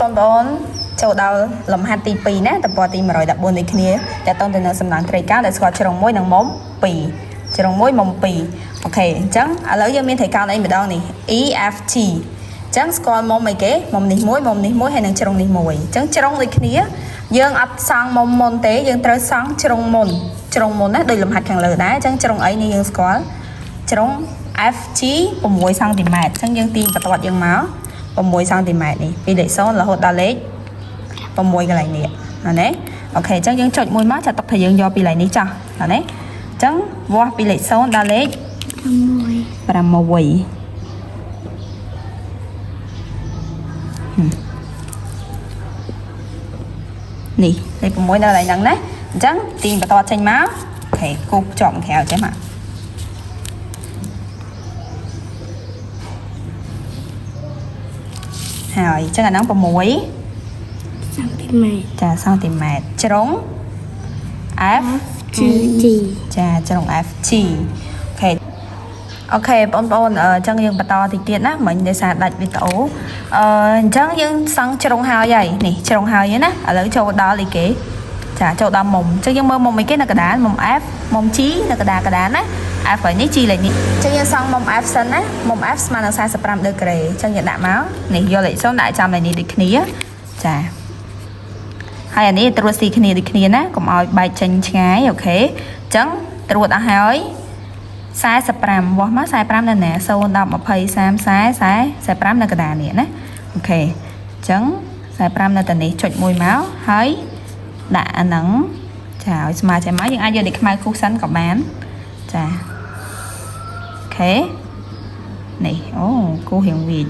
បងប្អូនចូលដល់លំហាត់ទី2ណាតំព័ន្ធទី114នេះគ្នាតែតទៅនឹងសំណាងត្រីកាដែលស្គាល់ជ្រុង1និងមុំ2ជ្រុង1មុំ2អូខេអញ្ចឹងឥឡូវយើងមានត្រីកាអីម្ដងនេះ E F G អញ្ចឹងស្គាល់មុំអីគេមុំនេះ1មុំនេះ1ហើយនឹងជ្រុងនេះ1អញ្ចឹងជ្រុងដូចគ្នាយើងអត់សង់មុំមុនទេយើងត្រូវសង់ជ្រុងមុនណាដូចលំហាត់ខាងលើដែរអញ្ចឹងជ្រុងអីនេះយើងស្គាល់ជ្រុង F G 6 សង់ទីម៉ែត្រអញ្ចឹងយើងទាញបន្ទាត់យើងមក6 សង់ទីម៉ែត្រនេះពីលេខ0រហូតដល់លេខ6កន្លែងនេះណាអូខេអញ្ចឹងយើងចុចមួយមកចាត់ទុកថាយើងយកពីកន្លែងនេះចាស់ណាអញ្ចឹងវាស់ពីលេខ0ដល់លេខ6នេះលេខ6ដល់កន្លែងហ្នឹងណាអញ្ចឹងទាញបន្ទាត់ចេញមកអូខេគូសជាប់ក្រៅចេះមកហើយអញ្ចឹងអាហ្នឹង6 សង់ទីម៉ែត្រ ចាសង់ទីម៉ែត្រជ្រុង F G ចាជ្រុង F G អូខេបងប្អូនអញ្ចឹងយើងបន្តតិចទៀតណាមិញដោយសារដាច់វីដេអូអញ្ចឹងយើងសង់ជ្រុងហើយនេះជ្រុងហើយណាឥឡូវចូលដល់អីគេចាចូលដល់មុំអញ្ចឹងយើងមើលមុំអីគេនៅកណ្ដាលមុំ F មុំ G នៅកណ្ដាលណា F ហើយនេះ G លេខនេះអញ្ចឹងយើងសង់មុំ F សិនណាមុំ F ស្មើនឹង45ដឺក្រេអញ្ចឹងយើងដាក់មកនេះយកលេខ0ដាក់ចំលេខនេះដូចគ្នាចាហើយអានេះត្រួតស៊ីគ្នាដូចគ្នាណាកុំឲ្យបែកចេញឆ្ងាយអូខេអញ្ចឹងត្រួតអស់ហើយ45វាស់មក45នៅណា0 10 20 30 40 45នៅកណ្ដាលនេះណាអូខេអញ្ចឹង45នៅតានេះចុចមួយមកហើយដាក់អាហ្នឹងចាឲ្យស្មើចេញមកយើងអាចយកលេខខ្មៅគូសសិនក៏បានចាអូខេនេះអូគូរៀងវាច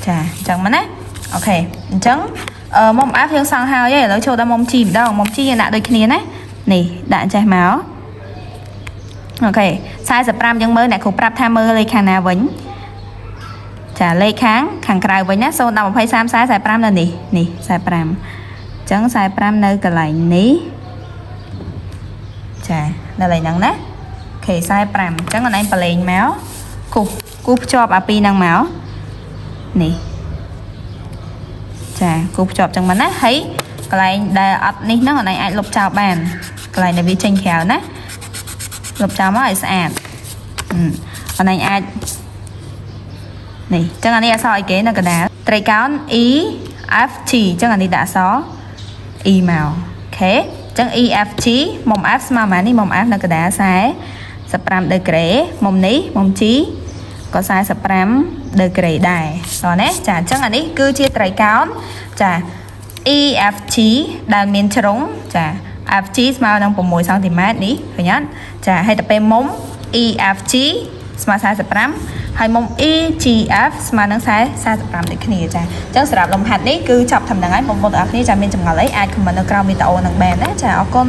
ចាអញ្ចឹងមកណាអូខេអញ្ចឹងមុំ F យើងសង់ហើយឥឡូវចូលដល់មុំ G ម្ដងមុំ G យើងដាក់ដូចគ្នាណានេះដាក់ចេះមកអូខេ45យើងមើលអ្នកគ្រូប្រាប់ថាមើលលេខខាងណាវិញចាលេខខាងក្រៅវិញណា0 10 20 30 40 45នៅនេះ45អញ្ចឹង45នៅកន្លែងនេះចានៅកន្លែងហ្នឹងណាអូខេ45អញ្ចឹងអនឯងប្រឡែងមកគូសភ្ជាប់អាពីរហ្នឹងមកនេះចាគូភ្ជាប់ចឹងមកណាហើយកន្លែងដែលអត់នេះហ្នឹងអនឯងអាចលុបចោលបានកន្លែងដែលវាចេញក្រៅណាលុបចោលមកឲ្យស្អាតអនឯងអាចនេះចឹងអានេះអក្សរអីគេនៅកណ្ដាលត្រីកោណ E F G ចឹងអានេះដាក់អក្សរ E មកអូខេចឹង E F G មុំ F ស្មើប៉ុន្មាននេះមុំ F នៅកណ្ដាល45ដឺក្រេមុំនេះមុំ G ក៏45ដឺក្រេដែរតោះណាចាអញ្ចឹងអានេះគឺជាត្រីកោណចា E F G ដែលមានជ្រុងចា F G ស្មើនឹង6សង់ទីម៉ែត្រនេះឃើញអត់ចាហើយទៅពេលមុំ E F G ស្មើ45ហើយមុំ E G F ស្មើនឹង45ដូចគ្នាចាអញ្ចឹងសម្រាប់លំហាត់នេះគឺចប់ត្រឹមហ្នឹងហើយបងប្អូនទាំងអស់គ្នាចាំមានចម្ងល់អីអាចខមមិននៅក្រោមវីដេអូនឹងបានណាចាអរគុណ